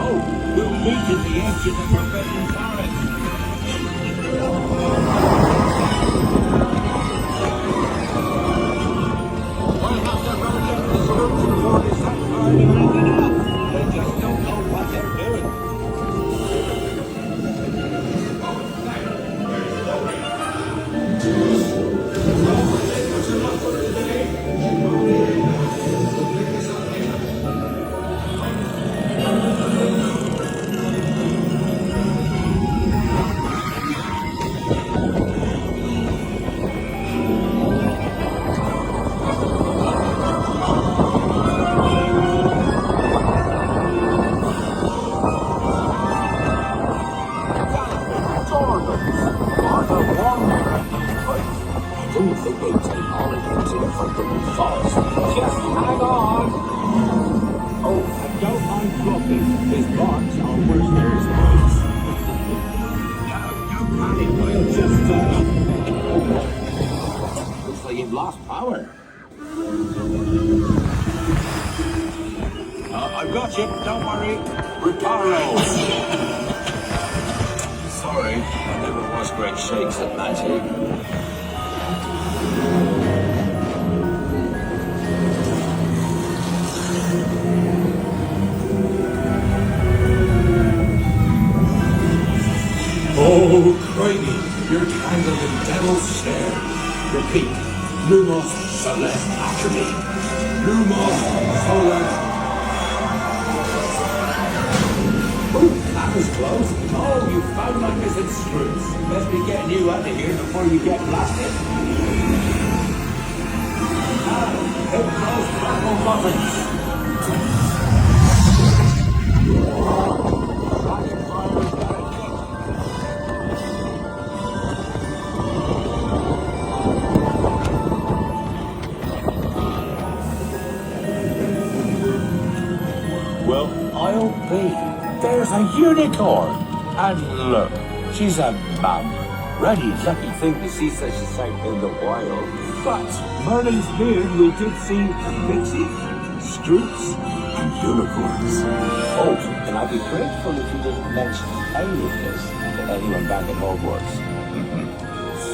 Oh, we'll meet at the edge of the Forbidden Forest. We'll have to run get the Scrooge before they start firing anything else. They just don't know what they're doing. I don't think they take all of them to the Forbidden Forest. Just hang on. Oh, and don't mind Fluffy. His barks are worse than his bites. No panic, we'll just, looks like you've lost power. I've got you, don't worry. Reparo. Sorry, I never was great shakes at magic. Oh, crikey, you're tangled in devil's snare. Repeat, Lumos Solest after me. Lumos Solest. Oh, that was close. Oh, you found my missing screws. Best be getting you out of here before you get blasted. Now, hit those purple buttons. Well, I'll be. There's a unicorn. And look, she's a mum. Really lucky thing to see such a sight in the wild. But Merlin's beard, we did see pixies, scroots, and unicorns. Oh, and I'd be grateful if you didn't mention any of this to anyone back at Hogwarts.